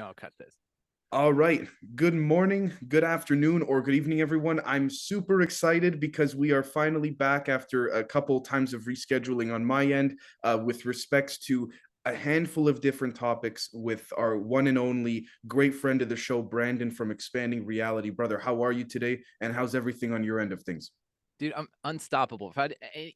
I'll cut this. All right. Good morning, good afternoon, or good evening, everyone. I'm super excited because we are finally back after a couple times of rescheduling on my end with respects to a handful of different topics with our one and only great friend of the show, Brandon from Expanding Reality. Brother, how are you today? And how's everything on your end of things? Dude, I'm unstoppable.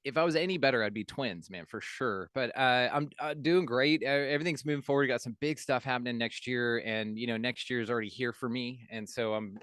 If I was any better, I'd be twins, man, for sure. But I'm doing great. Everything's moving forward. Got some big stuff happening next year, and next year is already here for me. And so I'm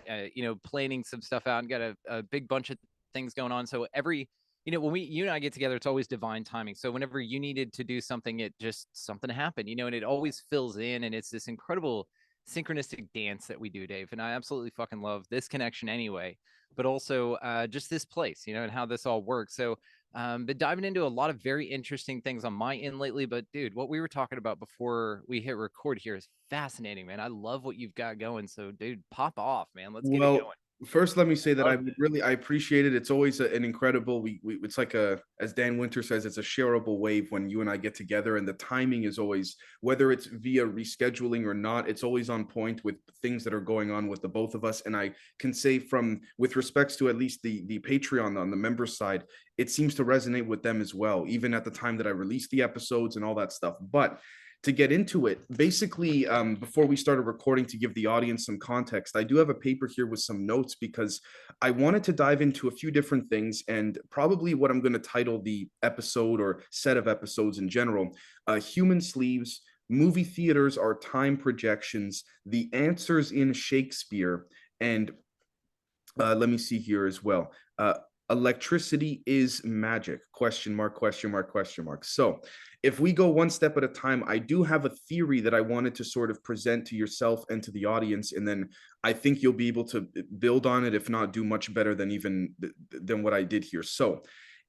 planning some stuff out and got a big bunch of things going on. So when you and I get together, it's always divine timing. So whenever you needed to do something, it just something happened, and it always fills in, and it's this incredible synchronistic dance that we do, Dave. And I absolutely fucking love this connection anyway, but also just this place, and how this all works. So, been diving into a lot of very interesting things on my end lately. But dude, what we were talking about before we hit record here is fascinating, man. I love what you've got going. So, dude, pop off, man. Let's get it Well, going. first, let me say that Love I appreciate it. It's always an incredible. It's like as Dan Winter says, it's a shareable wave when you and I get together, and the timing is always, whether it's via rescheduling or not, it's always on point with things that are going on with the both of us. And I can say from with respects to at least the Patreon on the members side, it seems to resonate with them as well, even at the time that I release the episodes and all that stuff. But to get into it, basically, before we started recording, to give the audience some context, I do have a paper here with some notes because I wanted to dive into a few different things, and probably what I'm going to title the episode or set of episodes in general: Human Sleeves, Movie Theaters Are Time Projections, The Answers in Shakespeare, and let me see here as well. Electricity is magic? Question mark, question mark, question mark. So, if we go one step at a time, I do have a theory that I wanted to sort of present to yourself and to the audience, and then I think you'll be able to build on it, if not do much better than even than what I did here. So,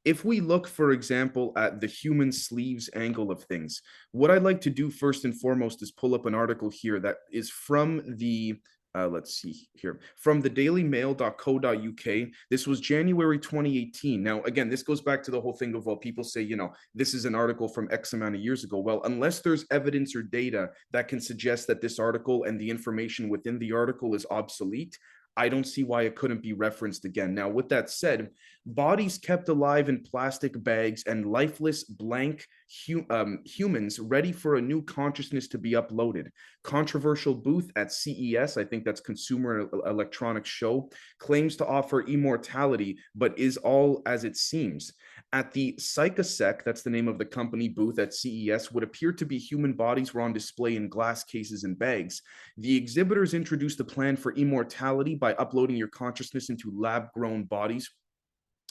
if we look, for example, at the human sleeves angle of things, what I'd like to do first and foremost is pull up an article here that is from the let's see here, from the dailymail.co.uk. This was January 2018. Now, again, this goes back to the whole thing of, well, people say, this is an article from X amount of years ago. Well, unless there's evidence or data that can suggest that this article and the information within the article is obsolete, I don't see why it couldn't be referenced again. Now, with that said, bodies kept alive in plastic bags and lifeless blank humans ready for a new consciousness to be uploaded. Controversial booth at CES, I think that's Consumer Electronics Show, claims to offer immortality, but is all as it seems. At the Psychosec, that's the name of the company booth at CES, would appear to be human bodies were on display in glass cases and bags. The exhibitors introduced a plan for immortality by uploading your consciousness into lab grown bodies.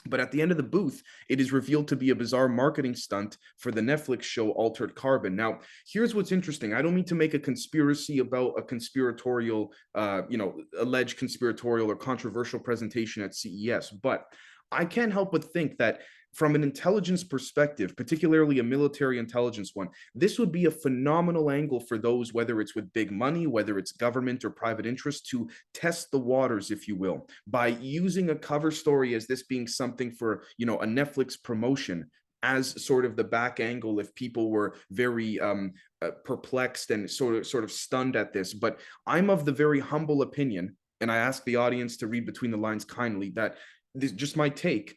But at the end of the booth, it is revealed to be a bizarre marketing stunt for the Netflix show Altered Carbon. Now, here's what's interesting. I don't mean to make a conspiracy about a conspiratorial, alleged conspiratorial or controversial presentation at CES, but I can't help but think that from an intelligence perspective, particularly a military intelligence one, this would be a phenomenal angle for those, whether it's with big money, whether it's government or private interest, to test the waters, if you will, by using a cover story as this being something for, a Netflix promotion as sort of the back angle if people were very perplexed and sort of stunned at this. But I'm of the very humble opinion, and I ask the audience to read between the lines kindly, that this just my take.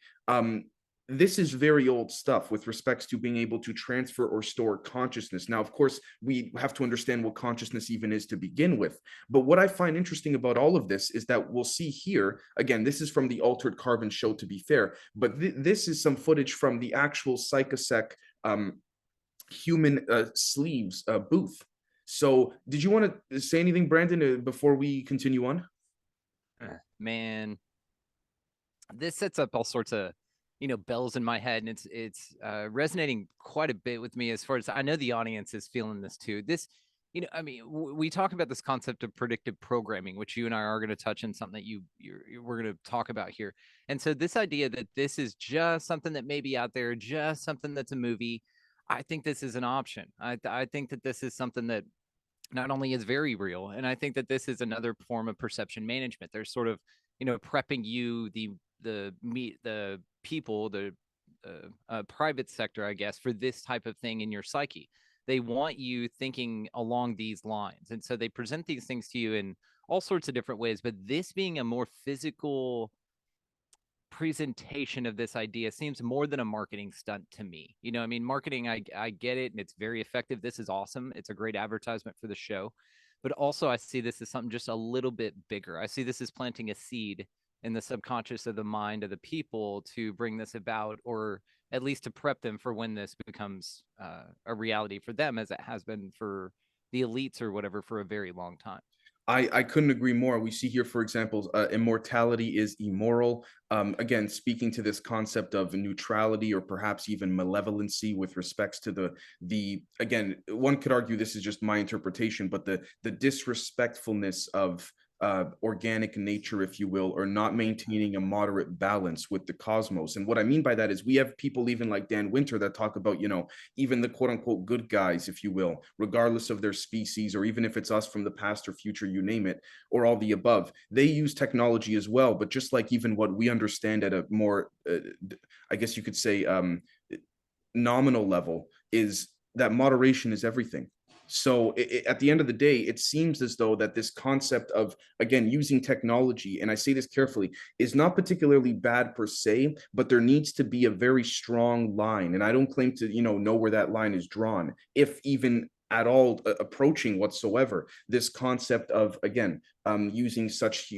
This is very old stuff with respects to being able to transfer or store consciousness. Now, of course, we have to understand what consciousness even is to begin with. But what I find interesting about all of this is that we'll see here, again, this is from the Altered Carbon show, to be fair, but this is some footage from the actual Psychosec human sleeves booth. So, did you want to say anything, Brandon, before we continue on? it. Man, this sets up all sorts of bells in my head, and it's resonating quite a bit with me. As far as I know, the audience is feeling this too. This I mean, we talk about this concept of predictive programming, which you and I are going to touch on, something that we're going to talk about here. And so this idea that this is just something that may be out there, just something that's a movie, I think this is an option. I think that this is something that not only is very real, and I think that this is another form of perception management. There's sort of prepping you, the people, the private sector, I guess, for this type of thing in your psyche. they want you thinking along these lines. And so they present these things to you in all sorts of different ways. But this being a more physical presentation of this idea seems more than a marketing stunt to me. You know, I mean, marketing, I get it, and it's very effective. This is awesome. It's a great advertisement for the show. But also, I see this as something just a little bit bigger. I see this as planting a seed in the subconscious of the mind of the people to bring this about, or at least to prep them for when this becomes a reality for them, as it has been for the elites or whatever for a very long time. I couldn't agree more. We see here, for example, immortality is immoral. Again, speaking to this concept of neutrality or perhaps even malevolency with respects to the again, one could argue this is just my interpretation, but the disrespectfulness of organic nature, if you will, or not maintaining a moderate balance with the cosmos. And what I mean by that is we have people even like Dan Winter that talk about, even the quote unquote good guys, if you will, regardless of their species, or even if it's us from the past or future, you name it, or all the above. They use technology as well, but just like even what we understand at a more, I guess you could say, nominal level, is that moderation is everything. So at the end of the day, it seems as though that this concept of, again, using technology, and I say this carefully, is not particularly bad per se, but there needs to be a very strong line. And I don't claim to, know where that line is drawn, if even at all approaching whatsoever this concept of, again, using such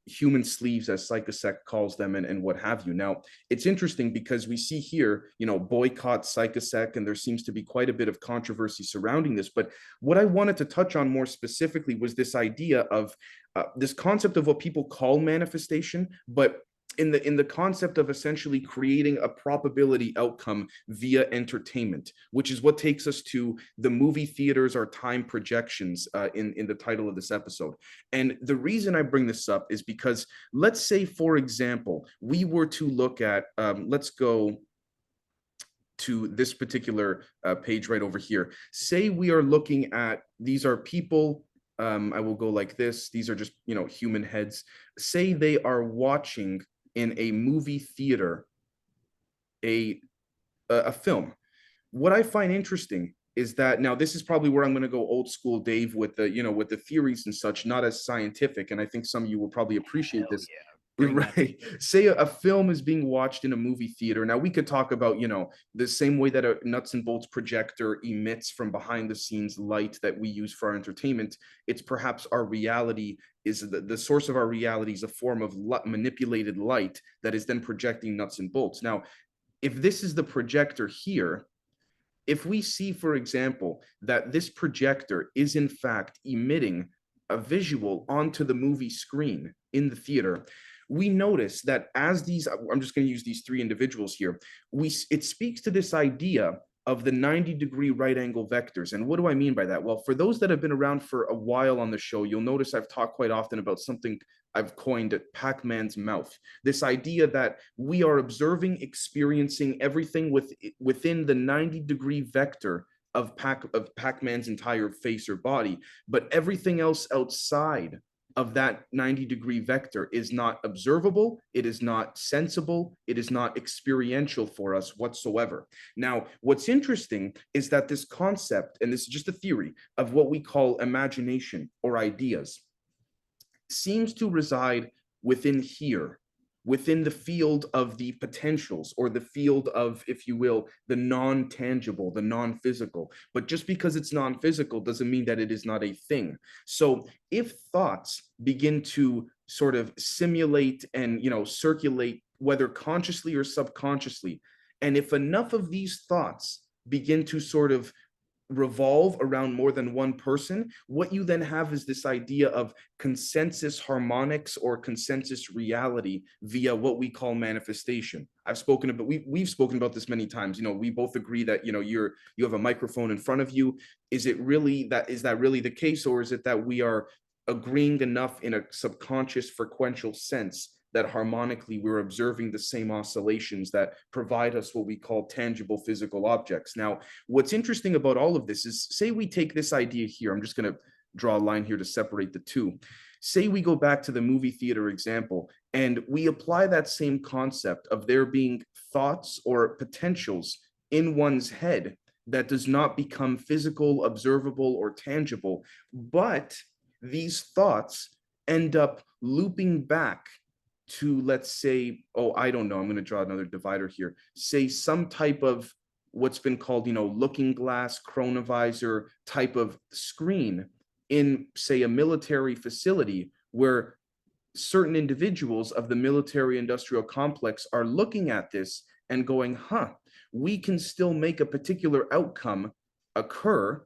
human sleeves, as Psychosec calls them, and what have you. Now, it's interesting because we see here, boycott Psychosec, and there seems to be quite a bit of controversy surrounding this. But what I wanted to touch on more specifically was this idea of this concept of what people call manifestation, but in the concept of essentially creating a probability outcome via entertainment, which is what takes us to the movie theaters or time projections in the title of this episode. And the reason I bring this up is because, let's say, for example, we were to look at, let's go to this particular page right over here. Say we are looking at, these are people, I will go like this. These are just, human heads. Say they are watching in a movie theater a film. What I find interesting is that, now this is probably where I'm going to go old school Dave with the theories and such, not as scientific, and I think some of you will probably appreciate Hell this. yeah. Bring that. Right. Say a film is being watched in a movie theater. Now we could talk about, the same way that a nuts and bolts projector emits from behind the scenes light that we use for our entertainment. It's perhaps our reality is the source of our reality is a form of manipulated light that is then projecting nuts and bolts. Now, if this is the projector here, if we see, for example, that this projector is in fact emitting a visual onto the movie screen in the theater, we notice that as these, I'm just going to use these three individuals here, it speaks to this idea of the 90-degree right angle vectors. And what do I mean by that? Well, for those that have been around for a while on the show, you'll notice I've talked quite often about something I've coined Pac-Man's mouth. This idea that we are observing, experiencing everything within the 90-degree vector of Pac-Man's entire face or body, but everything else outside of that 90-degree vector is not observable, it is not sensible, it is not experiential for us whatsoever. Now, what's interesting is that this concept, and this is just a theory, of what we call imagination or ideas, seems to reside within here, within the field of the potentials, or the field of, if you will, the non-tangible, the non-physical. But just because it's non-physical doesn't mean that it is not a thing. So if thoughts begin to sort of simulate and, circulate, whether consciously or subconsciously, and if enough of these thoughts begin to sort of revolve around more than one person, what you then have is this idea of consensus harmonics or consensus reality via what we call manifestation. I've spoken about, we've spoken about this many times. We both agree that, you have a microphone in front of you. Is that really the case, or is it that we are agreeing enough in a subconscious frequential sense that harmonically we're observing the same oscillations that provide us what we call tangible physical objects? Now, what's interesting about all of this is, say we take this idea here, I'm just going to draw a line here to separate the two. Say we go back to the movie theater example, and we apply that same concept of there being thoughts or potentials in one's head that does not become physical, observable, or tangible, but these thoughts end up looping back to, let's say, oh, I don't know, I'm going to draw another divider here, say some type of what's been called, looking glass, chronovisor type of screen in, say, a military facility where certain individuals of the military industrial complex are looking at this and going, huh, we can still make a particular outcome occur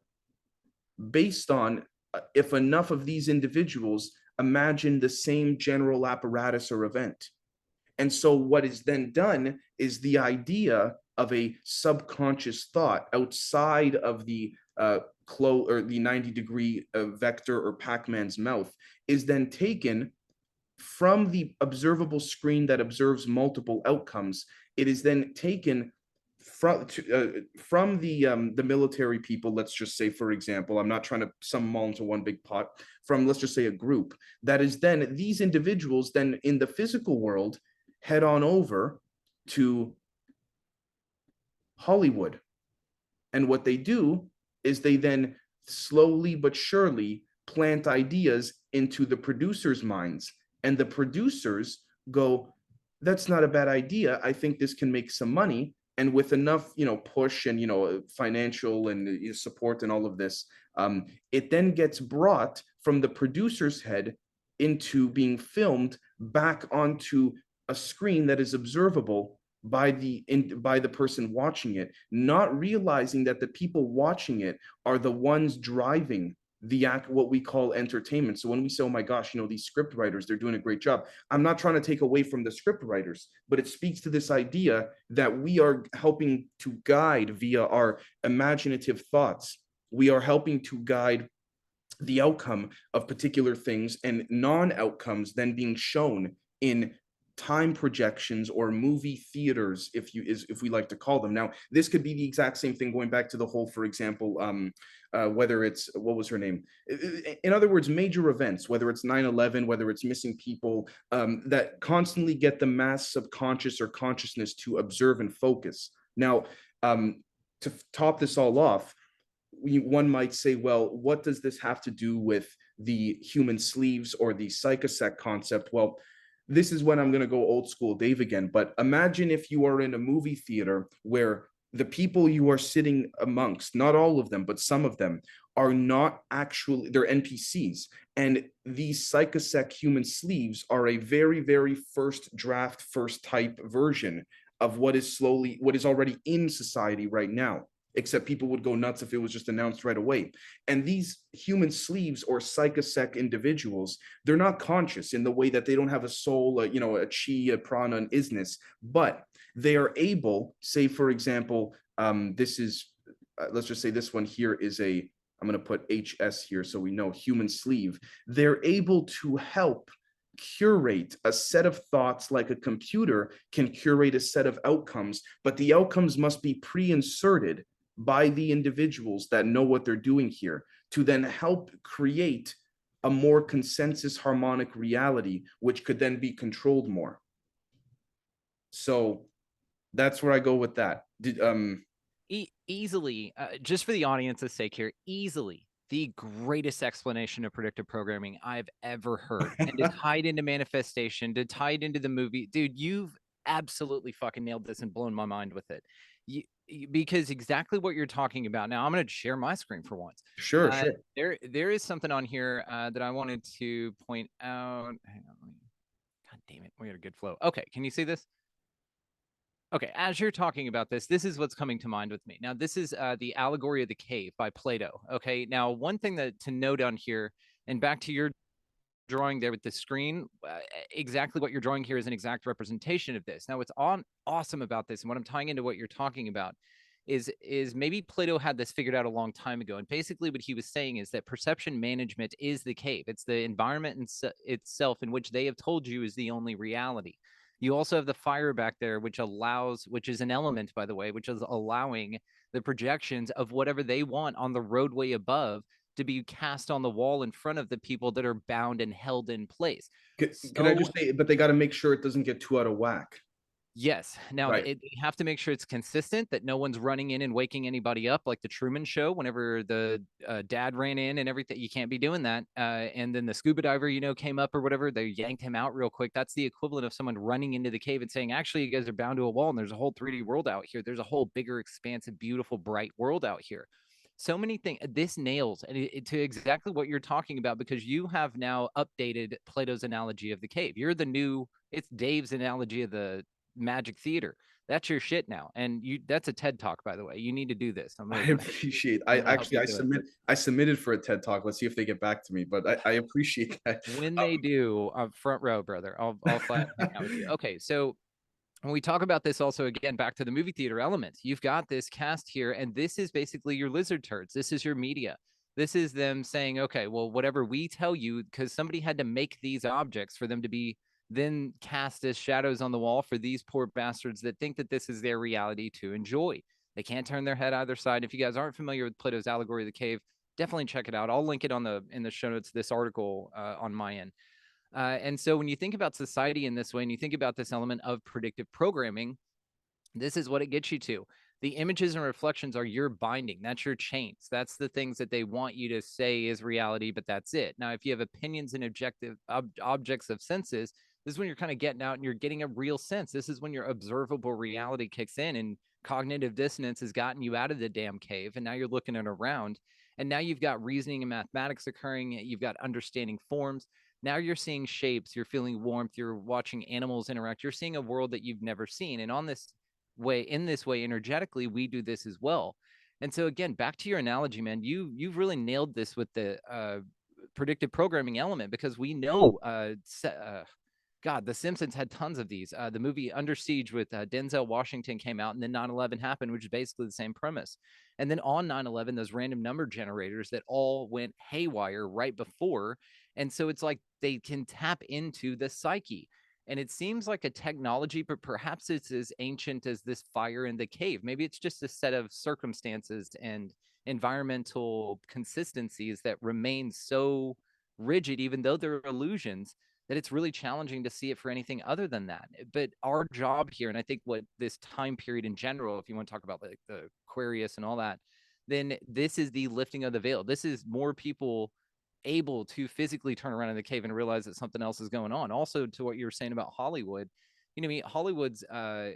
based on if enough of these individuals imagine the same general apparatus or event. And so what is then done is the idea of a subconscious thought outside of the or the 90-degree vector or Pac-Man's mouth is then taken from the observable screen that observes multiple outcomes. It is then taken from the military people. Let's just say, for example, I'm not trying to sum them all into one big pot. From, let's just say, a group that is then these individuals then in the physical world head on over to Hollywood, and what they do is they then slowly but surely plant ideas into the producers' minds, and the producers go, that's not a bad idea, I think this can make some money. And with enough push and financial and support and all of this, it then gets brought from the producer's head into being filmed back onto a screen that is observable by the person watching it, not realizing that the people watching it are the ones driving the act, what we call entertainment. So when we say, oh my gosh, these script writers, they're doing a great job, I'm not trying to take away from the script writers, but it speaks to this idea that we are helping to guide via our imaginative thoughts. We are helping to guide the outcome of particular things, and non-outcomes then being shown in time projections or movie theaters, if we like to call them. Now, this could be the exact same thing going back to the whole, for example, whether it's, what was her name? In other words, major events, whether it's 9/11, whether it's missing people, that constantly get the mass subconscious or consciousness to observe and focus. Now, to top this all off, one might say, well, what does this have to do with the human sleeves or the psychosec concept? Well, this is when I'm going to go old school Dave again, but imagine if you are in a movie theater where the people you are sitting amongst, not all of them, but some of them, are not actually, they're NPCs. And these psychosec human sleeves are a very, very first draft, first type version of what is already in society right now, except people would go nuts if it was just announced right away. And these human sleeves or psychosec individuals, they're not conscious in the way that they don't have a soul, a chi, a prana, an isness, but they are able, say, for example, this is, let's just say this one here is I'm going to put HS here so we know, human sleeve. They're able to help curate a set of thoughts like a computer can curate a set of outcomes, but the outcomes must be pre-inserted by the individuals that know what they're doing here to then help create a more consensus harmonic reality, which could then be controlled more. So that's where I go with that. Easily, just for the audience's sake here, easily the greatest explanation of predictive programming I've ever heard. And to tie it into manifestation, to tie it into the movie, dude, you've absolutely fucking nailed this and blown my mind with it. Because exactly what you're talking about. Now I'm going to share my screen for once. Sure. There is something on here that I wanted to point out. Hang on. God damn it. We had a good flow. Okay. Can you see this? Okay, as you're talking about this, this is what's coming to mind with me. Now, this is the allegory of the cave by Plato. Okay, now one thing that to note on here, and back to your drawing there with the screen, exactly what you're drawing here is an exact representation of this. Now, what's awesome about this, and what I'm tying into what you're talking about, is maybe Plato had this figured out a long time ago. And basically, what he was saying is that perception management is the cave. It's the environment itself in which they have told you is the only reality. You also have the fire back there, which is an element, by the way, which is allowing the projections of whatever they want on the roadway above to be cast on the wall in front of the people that are bound and held in place. Can I just say, but they got to make sure it doesn't get too out of whack. Yes. Now Right. they have to make sure it's consistent, that no one's running in and waking anybody up like the Truman Show whenever the dad ran in and everything. You can't be doing that. And then the scuba diver, came up or whatever, they yanked him out real quick. That's the equivalent of someone running into the cave and saying, actually, you guys are bound to a wall and there's a whole 3D world out here. There's a whole bigger, expansive, beautiful, bright world out here. So many things. This nails and to exactly what you're talking about, because you have now updated Plato's analogy of the cave. You're the new, it's Dave's analogy of the Magic Theater. That's your shit now. And that's a TED talk, by the way. You need to do this. I appreciate. I I'm gonna help actually you do it. I submitted for a TED talk. Let's see if they get back to me. But I appreciate that. When they do, front row, brother. I'll flat hang out with you. Okay, so when we talk about this also, again, back to the movie theater element, you've got this cast here, and this is basically your lizard turds. This is your media. This is them saying, okay, well, whatever we tell you, because somebody had to make these objects for them to be then cast as shadows on the wall for these poor bastards that think that this is their reality to enjoy. They can't turn their head either side. If you guys aren't familiar with Plato's allegory of the cave, definitely check it out. I'll link it in the show notes, this article on my end. And so when you think about society in this way, and you think about this element of predictive programming, this is what it gets you to. The images and reflections are your binding. That's your chains. That's the things that they want you to say is reality, but that's it. Now, if you have opinions and objective objects of senses, this is when you're kind of getting out and you're getting a real sense. This is when your observable reality kicks in and cognitive dissonance has gotten you out of the damn cave. And now you're looking at around. And now you've got reasoning and mathematics occurring. You've got understanding forms. Now you're seeing shapes. You're feeling warmth. You're watching animals interact. You're seeing a world that you've never seen. And on this way, in this way, energetically, we do this as well. And so again, back to your analogy, man, you've really nailed this with the predictive programming element, because we know God, The Simpsons had tons of these. The movie Under Siege with Denzel Washington came out, and then 9/11 happened, which is basically the same premise. And then on 9/11, those random number generators that all went haywire right before. And so it's like they can tap into the psyche. And it seems like a technology, but perhaps it's as ancient as this fire in the cave. Maybe it's just a set of circumstances and environmental consistencies that remain so rigid, even though they're illusions, that it's really challenging to see it for anything other than that. But our job here, and I think what this time period in general, if you want to talk about like the Aquarius and all that, then this is the lifting of the veil. This is more people able to physically turn around in the cave and realize that something else is going on. Also, to what you were saying about Hollywood, I mean, Hollywood's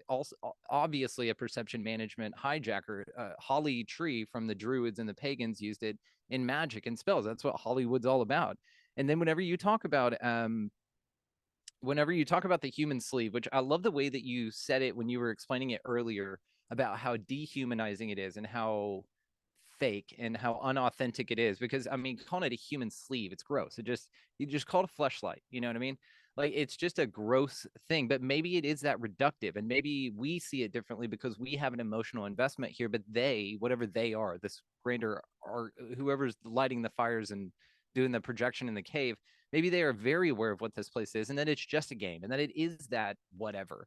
also obviously a perception management hijacker. Holly tree from the Druids and the pagans used it in magic and spells. That's what Hollywood's all about. And then whenever you talk about the human sleeve, which I love the way that you said it when you were explaining it earlier about how dehumanizing it is and how fake and how unauthentic it is. Because I mean, calling it a human sleeve, it's gross. You just call it a fleshlight. You know what I mean? Like it's just a gross thing, but maybe it is that reductive, and maybe we see it differently because we have an emotional investment here. But they, whatever they are, this grander or whoever's lighting the fires and doing the projection in the cave, maybe they are very aware of what this place is and that it's just a game and that it is that whatever.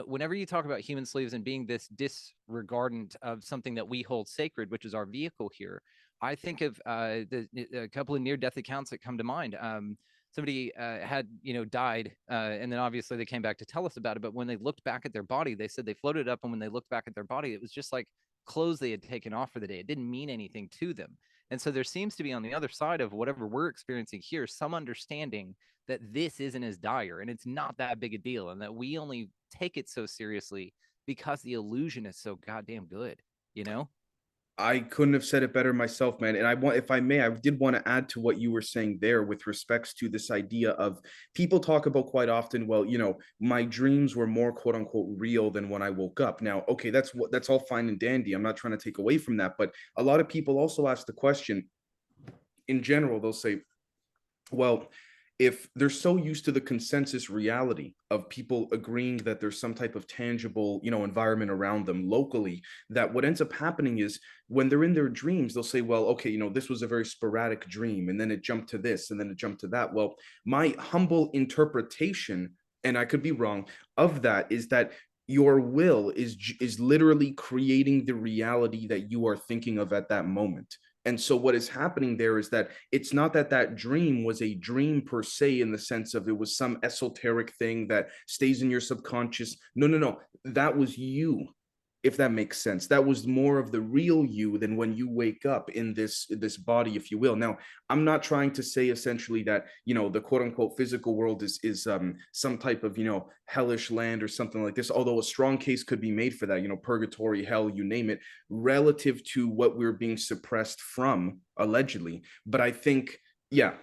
Whenever you talk about human slaves and being this disregardant of something that we hold sacred, which is our vehicle here, I think of a couple of near-death accounts that come to mind. Somebody had died, and then obviously they came back to tell us about it. But when they looked back at their body, they said they floated up, and when they looked back at their body, it was just like clothes they had taken off for the day. It didn't mean anything to them. And so there seems to be on the other side of whatever we're experiencing here, some understanding that this isn't as dire and it's not that big a deal, and that we only take it so seriously because the illusion is so goddamn good, you know? I couldn't have said it better myself, man. And I want, if I may, I did want to add to what you were saying there with respects to this idea of people talk about quite often, well, my dreams were more quote unquote real than when I woke up. Now, okay, that's all fine and dandy. I'm not trying to take away from that, but a lot of people also ask the question in general, they'll say, well, if they're so used to the consensus reality of people agreeing that there's some type of tangible, environment around them locally, that what ends up happening is when they're in their dreams, they'll say, well, okay, this was a very sporadic dream, and then it jumped to this, and then it jumped to that. Well, my humble interpretation, and I could be wrong, of that is that your will is literally creating the reality that you are thinking of at that moment. And so what is happening there is that it's not that that dream was a dream per se, in the sense of it was some esoteric thing that stays in your subconscious. No, no, no. That was you, if that makes sense. That was more of the real you than when you wake up in this body, if you will. Now, I'm not trying to say essentially that, the quote unquote physical world is some type of, hellish land or something like this, although a strong case could be made for that, purgatory, hell, you name it, relative to what we're being suppressed from, allegedly. But I think, yeah.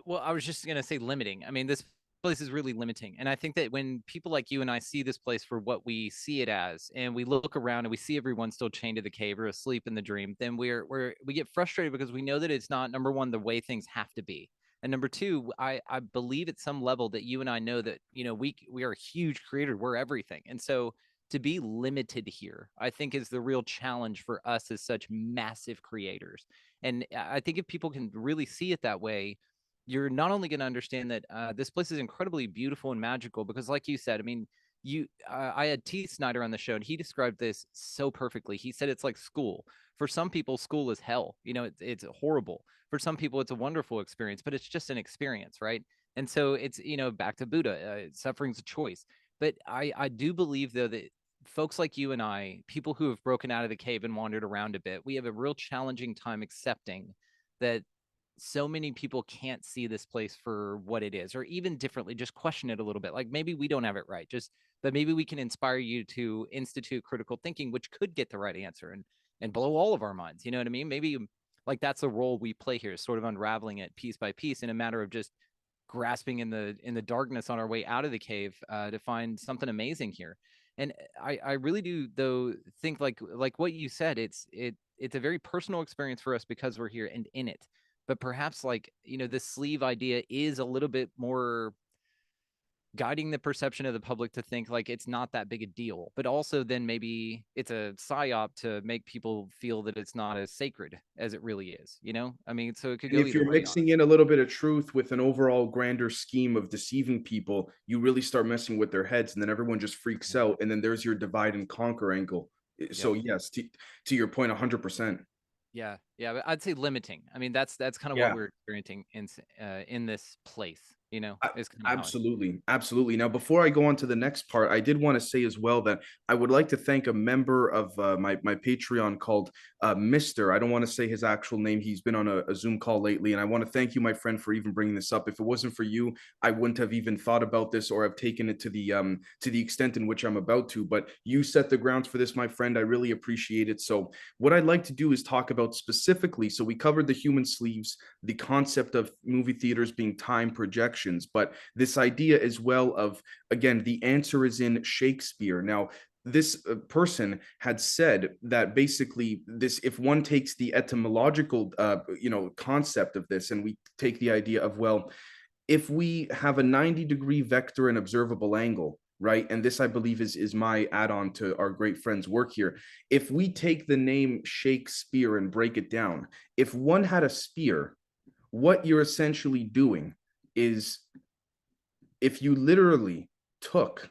Well, I was just gonna say limiting. I mean, this place is really limiting, and I think that when people like you and I see this place for what we see it as, and we look around and we see everyone still chained to the cave or asleep in the dream, then we get frustrated because we know that it's not, number one, the way things have to be, and number two, I believe at some level that you and I know that we are a huge creator, we're everything, and so to be limited here, I think is the real challenge for us as such massive creators. And I think if people can really see it that way, you're not only going to understand that this place is incredibly beautiful and magical because, like you said, I mean, I had T. Snyder on the show, and he described this so perfectly. He said it's like school. For some people, school is hell. It's horrible. For some people, it's a wonderful experience, but it's just an experience, right? And so it's back to Buddha, suffering's a choice. But I do believe though that folks like you and I, people who have broken out of the cave and wandered around a bit, we have a real challenging time accepting that so many people can't see this place for what it is, or even differently, just question it a little bit. Like maybe we don't have it right, but maybe we can inspire you to institute critical thinking, which could get the right answer and blow all of our minds. You know what I mean? Maybe like that's a role we play here, sort of unraveling it piece by piece in a matter of just grasping in the darkness on our way out of the cave to find something amazing here. And I really do though think like what you said, it's a very personal experience for us because we're here and in it. But perhaps like this sleeve idea is a little bit more guiding the perception of the public to think like it's not that big a deal, but also then maybe it's a psyop to make people feel that it's not as sacred as it really is. I mean, so it could And go if either you're way, mixing in honestly. a little bit of truth with an overall grander scheme of deceiving people, you really start messing with their heads, and then everyone just freaks Yeah. out. And then there's your divide and conquer angle. So Yep. yes, to your point, 100%. Yeah, yeah, but I'd say limiting. I mean, that's kind of what Yeah. we're experiencing in this place. Is kind of how I see it. Absolutely, absolutely. Now, before I go on to the next part, I did want to say as well that I would like to thank a member of my Patreon called Mister. I don't want to say his actual name. He's been on a Zoom call lately, and I want to thank you, my friend, for even bringing this up. If it wasn't for you, I wouldn't have even thought about this or have taken it to the extent in which I'm about to. But you set the grounds for this, my friend. I really appreciate it. So, what I'd like to do is talk about specifically. So, we covered the human sleeves, the concept of movie theaters being time projections, but this idea as well of, again, the answer is in Shakespeare. Now, this person had said that basically this, if one takes the etymological concept of this, and we take the idea of, well, if we have a 90-degree vector and observable angle, right, and this I believe is my add-on to our great friend's work here, if we take the name Shakespeare and break it down, if one had a spear, what you're essentially doing is, if you literally took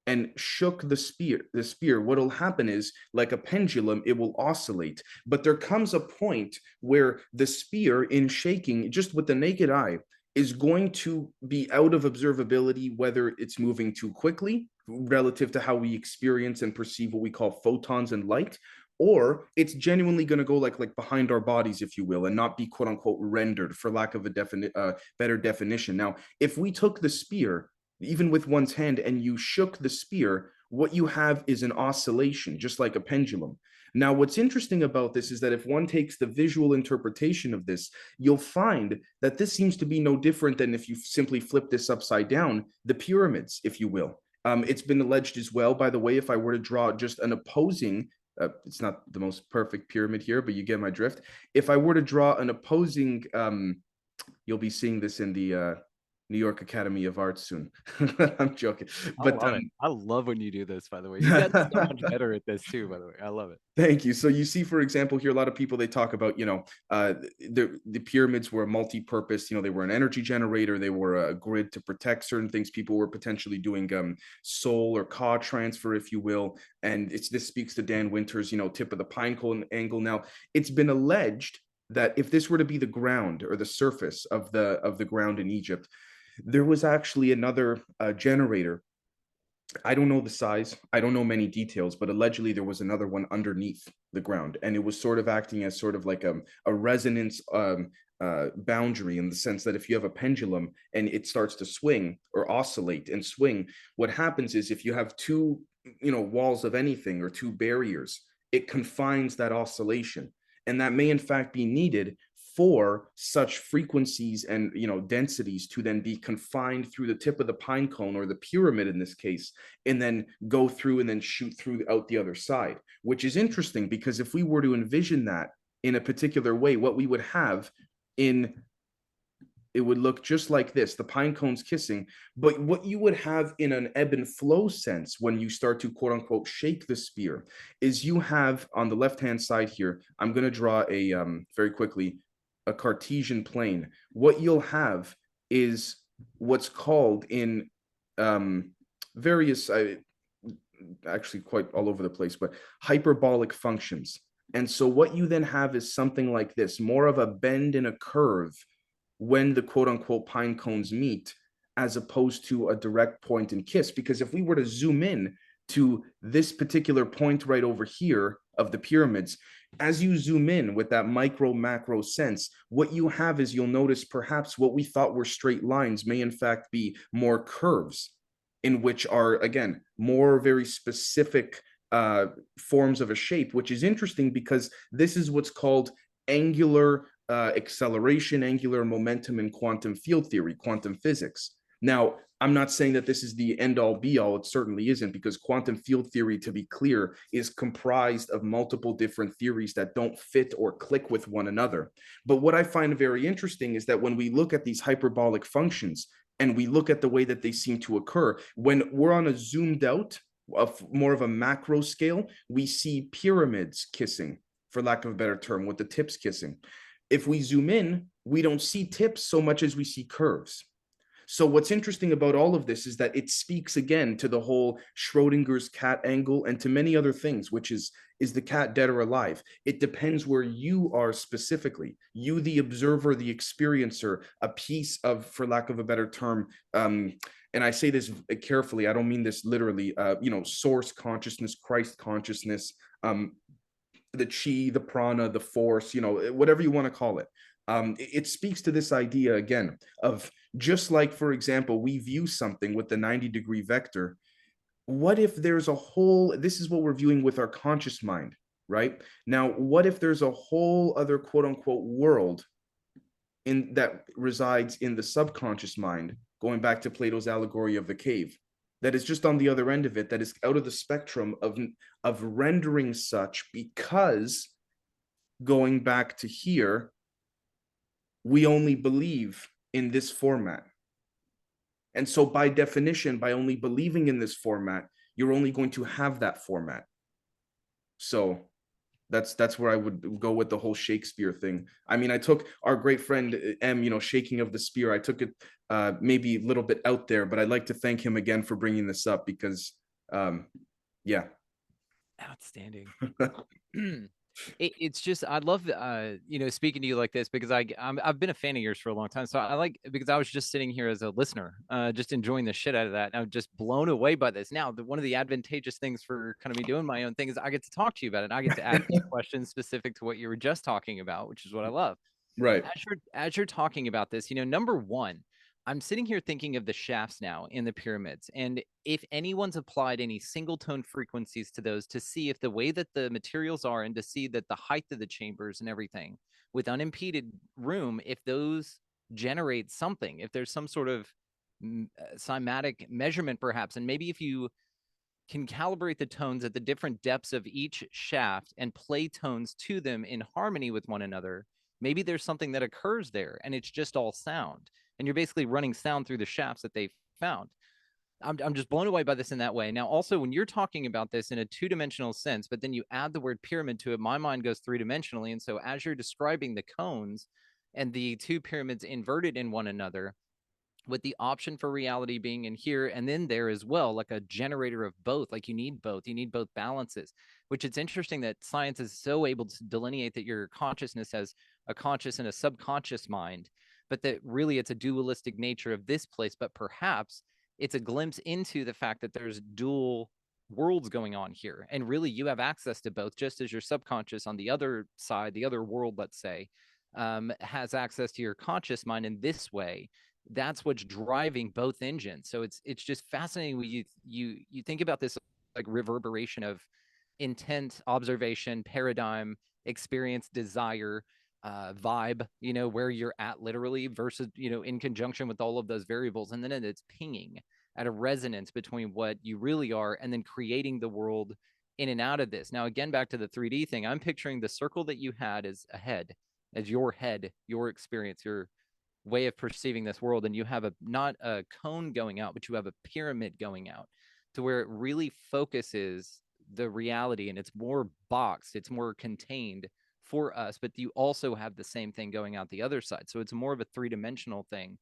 and shook the spear, what'll happen is, like a pendulum, it will oscillate. But there comes a point where the spear, in shaking just with the naked eye, is going to be out of observability, whether it's moving too quickly relative to how we experience and perceive what we call photons and light, or it's genuinely going to go like behind our bodies, if you will, and not be quote unquote rendered, for lack of a better definition. Now, if we took the spear, even with one's hand, and you shook the spear, what you have is an oscillation, just like a pendulum. Now, what's interesting about this is that if one takes the visual interpretation of this, you'll find that this seems to be no different than, if you simply flip this upside down, the pyramids, if you will. It's been alleged as well, by the way, if I were to draw just an opposing, it's not the most perfect pyramid here, but you get my drift. If I were to draw an opposing, you'll be seeing this in the New York Academy of Arts soon. I'm joking, I but love it. I love when you do this, by the way. You got so much better at this too, by the way. I love it. Thank you. So you see, for example, here a lot of people they talk about, the pyramids were multi-purpose. They were an energy generator. They were a grid to protect certain things. People were potentially doing soul or ka transfer, if you will. And this speaks to Dan Winter's, tip of the pine cone angle. Now, it's been alleged that if this were to be the ground or the surface of the ground in Egypt, there was actually another generator. I don't know the size. I don't know many details, but allegedly there was another one underneath the ground, and it was sort of acting as sort of like a resonance boundary, in the sense that if you have a pendulum and it starts to swing or oscillate and swing, what happens is if you have two, walls of anything or two barriers, it confines that oscillation, and that may in fact be needed for such frequencies and densities to then be confined through the tip of the pine cone or the pyramid in this case, and then go through and then shoot through out the other side, which is interesting because if we were to envision that in a particular way, what we would have in it would look just like this, the pine cones kissing. But what you would have in an ebb and flow sense when you start to quote unquote shake the spear is you have on the left hand side here, I'm going to draw a very quickly a Cartesian plane. What you'll have is what's called in various actually quite all over the place, but hyperbolic functions. And so what you then have is something like this, more of a bend and a curve when the quote unquote pine cones meet, as opposed to a direct point and kiss. Because if we were to zoom in to this particular point right over here of the pyramids, as you zoom in with that micro macro sense, what you have is you'll notice perhaps what we thought were straight lines may in fact be more curves, in which are again more very specific forms of a shape, which is interesting because this is what's called angular acceleration, angular momentum in quantum field theory, quantum physics. Now, I'm not saying that this is the end all be all. It certainly isn't, because quantum field theory, to be clear, is comprised of multiple different theories that don't fit or click with one another. But what I find very interesting is that when we look at these hyperbolic functions and we look at the way that they seem to occur, when we're on a zoomed out, of more of a macro scale, we see pyramids kissing, for lack of a better term, with the tips kissing. If we zoom in, we don't see tips so much as we see curves. So what's interesting about all of this is that it speaks again to the whole Schrodinger's cat angle and to many other things, which is the cat dead or alive? It depends where you are specifically. You, the observer, the experiencer, a piece of, for lack of a better term, and I say this carefully, I don't mean this literally, source consciousness, Christ consciousness, the chi, the prana, the force, whatever you want to call it. It speaks to this idea again of, just like, for example, we view something with the 90-degree vector. What if there's a whole, this is what we're viewing with our conscious mind, right? Now, what if there's a whole other quote unquote world in that resides in the subconscious mind, going back to Plato's allegory of the cave, that is just on the other end of it, that is out of the spectrum of rendering such, because going back to here, we only believe in this format. And so by definition, by only believing in this format, you're only going to have that format. So that's where I would go with the whole Shakespeare thing. I mean, I took our great friend M, shaking of the spear. I took it maybe a little bit out there, but I'd like to thank him again for bringing this up because, yeah. Outstanding. It's just I love speaking to you like this because I've been a fan of yours for a long time. So I like, because I was just sitting here as a listener, just enjoying the shit out of that. And I'm just blown away by this. Now, one of the advantageous things for kind of me doing my own thing is I get to talk to you about it. And I get to ask you questions specific to what you were just talking about, which is what I love. Right. As you're talking about this, number one, I'm sitting here thinking of the shafts now in the pyramids, and if anyone's applied any single tone frequencies to those to see if the way that the materials are, and to see that the height of the chambers and everything with unimpeded room, if those generate something, if there's some sort of cymatic measurement perhaps, and maybe if you can calibrate the tones at the different depths of each shaft and play tones to them in harmony with one another, maybe there's something that occurs there and it's just all sound. and you're basically running sound through the shafts that they found. I'm just blown away by this in that way. Now, also, when you're talking about this in a two-dimensional sense, but then you add the word pyramid to it, my mind goes three-dimensionally. And so as you're describing the cones and the two pyramids inverted in one another, with the option for reality being in here and then there as well, like a generator of both. Like you need both balances, which it's interesting that science is so able to delineate that your consciousness has a conscious and a subconscious mind, but that really it's a dualistic nature of this place. But perhaps it's a glimpse into the fact that there's dual worlds going on here. And really you have access to both, just as your subconscious on the other side, the other world, let's say, has access to your conscious mind in this way. That's what's driving both engines. So it's just fascinating when you think about this like reverberation of intent, observation, paradigm, experience, desire, vibe, where you're at literally versus, in conjunction with all of those variables. And then it's pinging at a resonance between what you really are and then creating the world in and out of this. Now, again, back to the 3D thing, I'm picturing the circle that you had as a head, as your head, your experience, your way of perceiving this world, and you have a not a cone going out, but you have a pyramid going out to where it really focuses the reality, and it's more boxed, it's more contained for us, but you also have the same thing going out the other side. So it's more of a three-dimensional thing.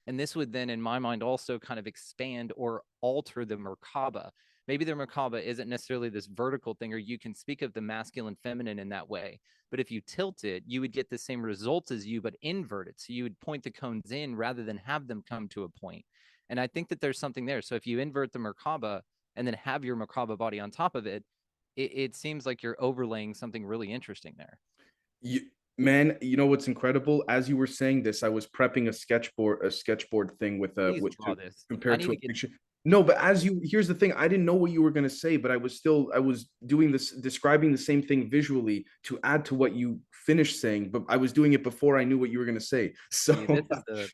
And this would then, in my mind, also kind of expand or alter the Merkaba. Maybe the Merkaba isn't necessarily this vertical thing, or you can speak of the masculine, feminine in that way. But if you tilt it, you would get the same results as you, but inverted. So you would point the cones in rather than have them come to a point. And I think that there's something there. So if you invert the Merkaba and then have your Merkaba body on top of it, it seems like you're overlaying something really interesting there. You, man, you know what's incredible? As you were saying this, I was prepping a sketchboard thing Please with draw to this. compare I it need to to a get. picture. No, but as you here's the thing, I didn't know what you were gonna say, but I was doing this, describing the same thing visually to add to what you finished saying, but I was doing it before I knew what you were gonna say. So See, this is the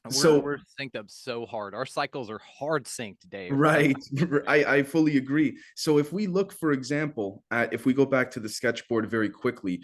we're so we're synced up so hard. Our cycles are hard synced, Dave. right. I fully agree. So if we look, for example, at if we go back to the sketchboard very quickly,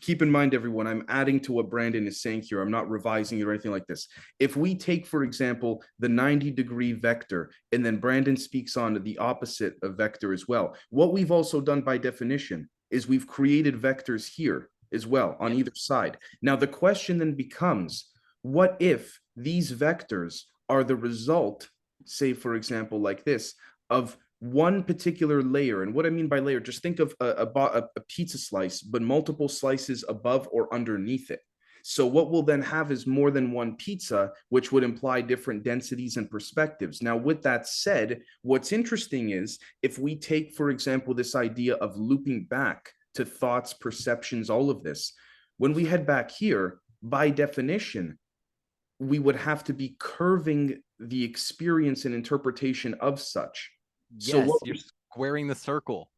keep in mind, everyone, I'm adding to what Brandon is saying here. I'm not revising it or anything like this. If we take, for example, the 90-degree vector, and then Brandon speaks on the opposite of vector as well, what we've also done by definition is we've created vectors here as well on Yes. either side. Now, the question then becomes, what if these vectors are the result, say, for example, like this, of one particular layer? And what I mean by layer, just think of a pizza slice, but multiple slices above or underneath it. So what we'll then have is more than one pizza, which would imply different densities and perspectives. Now, with that said, what's interesting is if we take, for example, this idea of looping back to thoughts, perceptions, all of this, when we head back here, by definition, we would have to be curving the experience and interpretation of such. So what Yes, you're squaring the circle.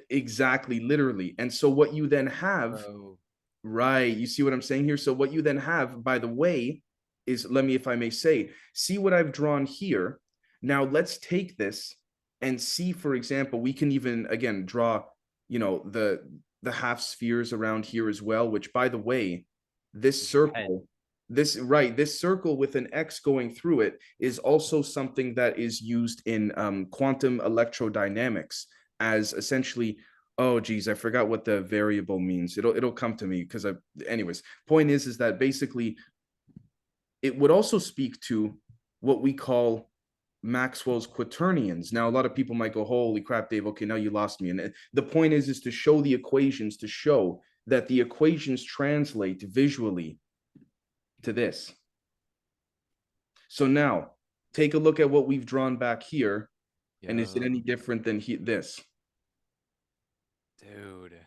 exactly, literally. And so what you then have, Bro. right, you see what I'm saying here? So what you then have, by the way, is, let me, if I may say, see what I've drawn here. Now let's take this and see, for example, we can even again draw, the half spheres around here as well, which, by the way, this Is your head. circle, this circle with an X going through it is also something that is used in quantum electrodynamics as essentially, oh geez, I forgot what the variable means. It'll come to me because anyways, point is that basically it would also speak to what we call Maxwell's quaternions. Now, a lot of people might go, holy crap, Dave, okay, now you lost me. And the point is to show the equations, to show that the equations translate visually to this. So now take a look at what we've drawn back here. And is it Yo, any different than this? dude.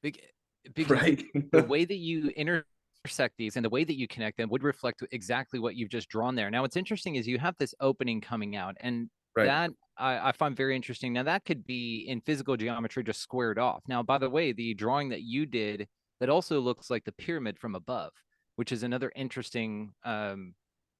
Because Right? the way that you intersect these and the way that you connect them would reflect exactly what you've just drawn there. Now, what's interesting is you have this opening coming out, and Right. that I find very interesting. Now, that could be in physical geometry just squared off. Now, by the way, the drawing that you did that also looks like the pyramid from above, which is another interesting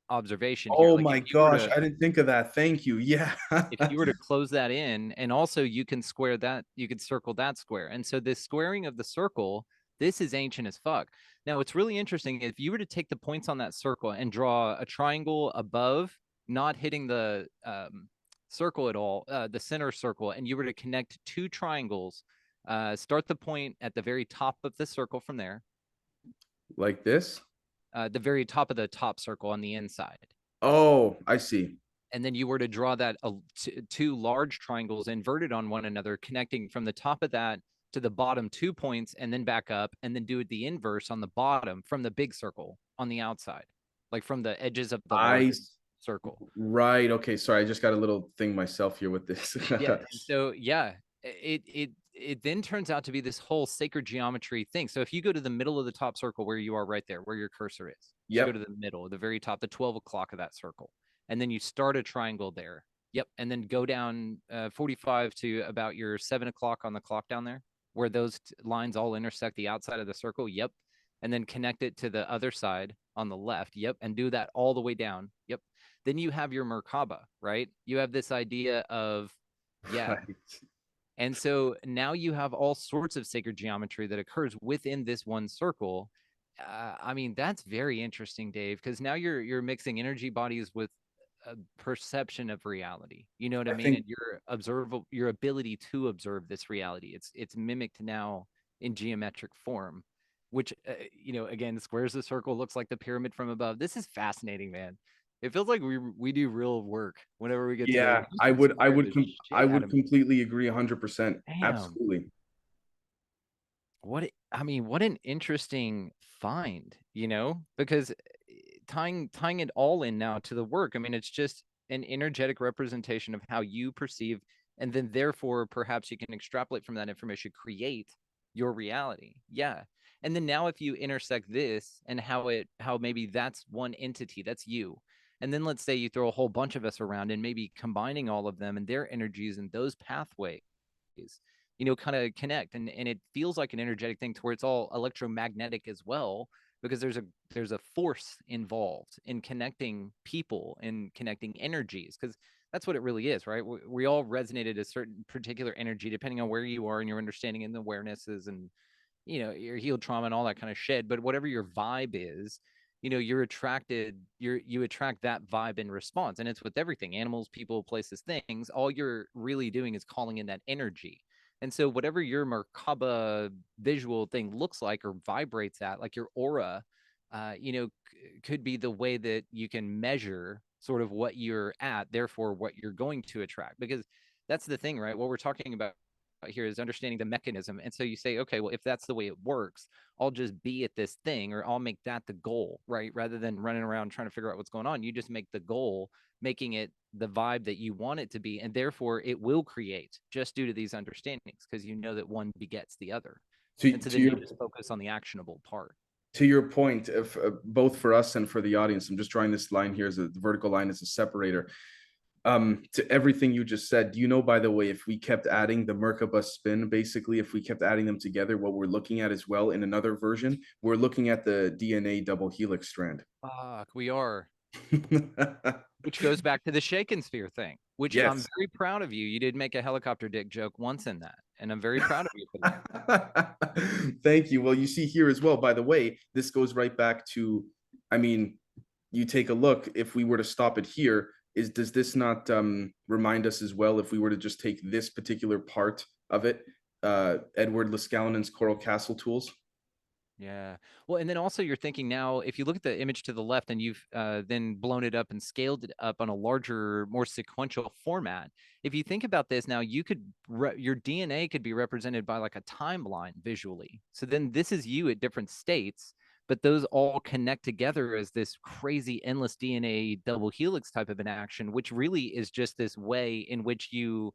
observation here. Oh Like my if you were gosh, to I didn't think of that. Thank you. Yeah. if you were to close that in, and also you can square that, you could circle that square. And so this squaring of the circle This is ancient as fuck. Now, what's really interesting, if you were to take the points on that circle and draw a triangle above, not hitting the circle at all, the center circle, and you were to connect two triangles, start the point at the very top of the circle from there, Like this? the very top of the top circle on the inside. Oh, I see. And then you were to draw that two large triangles inverted on one another, connecting from the top of that to the bottom 2 points, and then back up, and then do it the inverse on the bottom from the big circle on the outside, like from the edges of the I largest circle. Right. Okay. Sorry, I just got a little thing myself here with this. Yeah. And so, yeah, it then turns out to be this whole sacred geometry thing. So if you go to the middle of the top circle where you are right there, where your cursor is, just go to Yep. the middle, the very top, the 12 o'clock of that circle. And then you start a triangle there. Yep. And then go down 45 to about your 7 o'clock on the clock down there, where those lines all intersect the outside of the circle. Yep. And then connect it to the other side on the left. Yep. And do that all the way down. Yep. Then you have your Merkaba, right? You have this idea of, yeah. Right. And so now you have all sorts of sacred geometry that occurs within this one circle. I mean, that's very interesting, Dave, because now you're mixing energy bodies with a perception of reality. You know what I I mean? think And your observable, your ability to observe this reality. It's mimicked now in geometric form, which again, squares the circle, looks like the pyramid from above. This is fascinating, man. It feels like we do real work whenever we get together. yeah, We just square the I shit out would of. completely agree 100%. Damn. Absolutely. I mean, what an interesting find, because tying it all in now to the work. I mean, it's just an energetic representation of how you perceive, and then therefore perhaps you can extrapolate from that information, create your reality. Yeah. And then now if you intersect this and how maybe that's one entity, that's you. And then let's say you throw a whole bunch of us around and maybe combining all of them and their energies and those pathways, kind of connect, and it feels like an energetic thing to where it's all electromagnetic as well, because there's a force involved in connecting people and connecting energies, because that's what it really is, right? We all resonated a certain particular energy depending on where you are and your understanding and awarenesses, and your healed trauma and all that kind of shit. But whatever your vibe is, you attract that vibe in response. And it's with everything: animals, people, places, things. All you're really doing is calling in that energy. And so whatever your Merkaba visual thing looks like or vibrates at, like your aura, could be the way that you can measure sort of what you're at, therefore what you're going to attract. Because that's the thing, right? What we're talking about here is understanding the mechanism. And so you say, okay, well, if that's the way it works, I'll just be at this thing, or I'll make that the goal, right? Rather than running around trying to figure out what's going on, you just make the goal, making it the vibe that you want it to be. And therefore it will create, just due to these understandings, because you know that one begets the other. To And so to then you your just focus on the actionable part. to your point, if both for us and for the audience, I'm just drawing this line here as a vertical line as a separator. To everything you just said, do you know, by the way, if we kept adding the Merkaba spin, basically, if we kept adding them together, what we're looking at as well in another version, we're looking at the DNA double helix strand. Fuck, we are. Which goes back to the shaken sphere thing, which I'm Yes. very proud of you. You did make a helicopter dick joke once in that, and I'm very proud of you for that. Thank you. Well, you see here as well, by the way, this goes right back to, I mean, you take a look, if we were to stop it here, does this not remind us as well, if we were to just take this particular part of it, Edward Lascallinan's Coral Castle tools? Yeah. Well, and then also you're thinking now, if you look at the image to the left and you've then blown it up and scaled it up on a larger, more sequential format, if you think about this now, your DNA could be represented by like a timeline visually. So then this is you at different states, but those all connect together as this crazy endless DNA double helix type of an action, which really is just this way in which you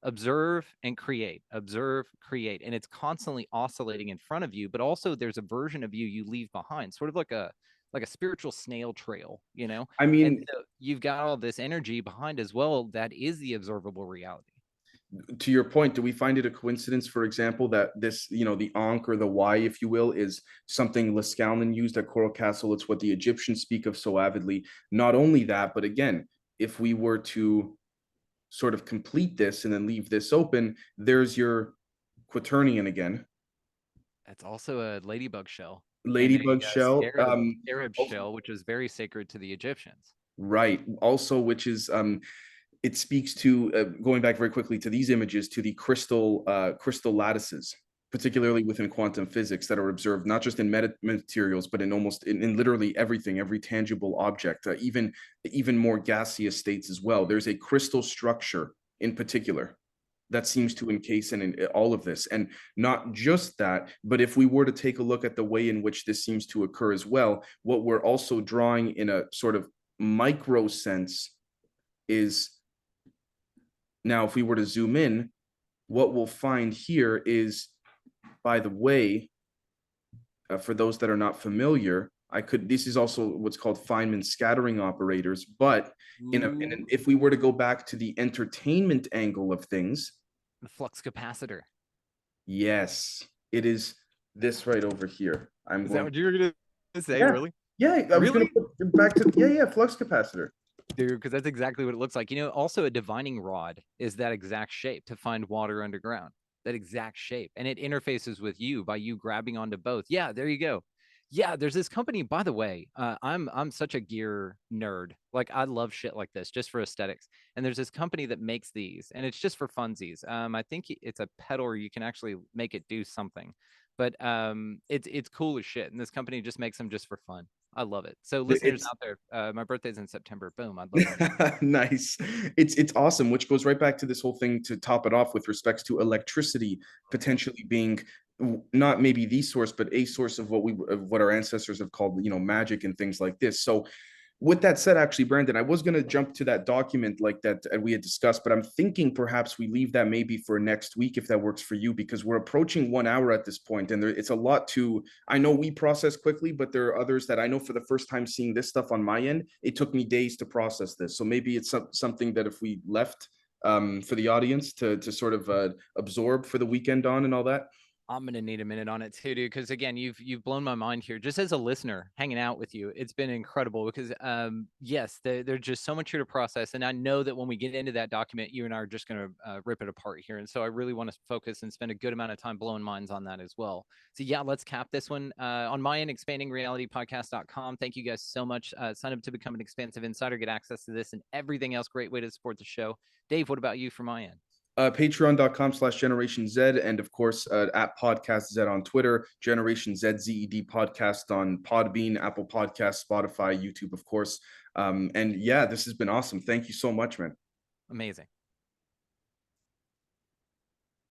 observe and create, observe, create, and it's constantly oscillating in front of you. But also there's a version of you leave behind, sort of like a spiritual snail trail, I and mean, so you've got all this energy behind as well that is the observable reality. to your point, do we find it a coincidence, for example, that this, the Ankh or the Y, if you will, is something Lascallon used at Coral Castle? It's what the Egyptians speak of so avidly. Not only that, but again, if we were to sort of complete this and then leave this open, there's your quaternion again. That's also a ladybug shell and Ladybug a shell. scarab Also, shell, which was very sacred to the Egyptians. right. Also, which is it speaks to going back very quickly to these images to the crystal lattices, particularly within quantum physics, that are observed not just in materials but in almost in literally everything, every tangible object, even more gaseous states as well. There's a crystal structure in particular that seems to encase in all of this. And not just that, but if we were to take a look at the way in which this seems to occur as well, what we're also drawing in a sort of micro sense is, now if we were to zoom in, what we'll find here is, by the way, for those that are not familiar, this is also what's called Feynman scattering operators, but if we were to go back to the entertainment angle of things, The flux capacitor. yes, it is this right over here. Is that what you were gonna say? Yeah, Really? yeah, I was gonna Really? put back to, yeah, flux capacitor. Dude, because that's exactly what it looks like. Also a divining rod is that exact shape to find water underground. That exact shape. And it interfaces with you by you grabbing onto both. Yeah, there you go. Yeah, there's this company, by the way. I'm such a gear nerd. Like I love shit like this just for aesthetics. And there's this company that makes these, and it's just for funsies. I think it's a pedal, or you can actually make it do something. But it's cool as shit. And this company just makes them just for fun. I love it. So listeners It's out there, my birthday's in September. Boom, I'd love one of nice. It's awesome, which goes right back to this whole thing to top it off with respects to electricity these. potentially being not maybe the source, but a source of what our ancestors have called, magic and things like this. So with that said, actually, Brandon, I was going to jump to that document like that we had discussed, but I'm thinking perhaps we leave that maybe for next week if that works for you, because we're approaching 1 hour at this point, and it's a lot to. I know we process quickly, but there are others that I know for the first time seeing this stuff on my end, it took me days to process this. So maybe it's something that if we left for the audience to sort of absorb for the weekend on and all that. I'm gonna need a minute on it too, dude. Because again, you've blown my mind here. Just as a listener, hanging out with you, it's been incredible. Because yes, there's just so much here to process, and I know that when we get into that document, you and I are just gonna rip it apart here. And so I really want to focus and spend a good amount of time blowing minds on that as well. So yeah, let's cap this one on my end. Expandingrealitypodcast.com. Thank you guys so much. Sign up to become an expansive insider, get access to this and everything else. Great way to support the show. Dave, what about you for my end? Patreon.com/Generation Z, and of course at Podcast Z on Twitter, Generation Z ZED Podcast on Podbean, Apple Podcasts, Spotify, YouTube, of course. And yeah, this has been awesome. Thank you so much, man. Amazing.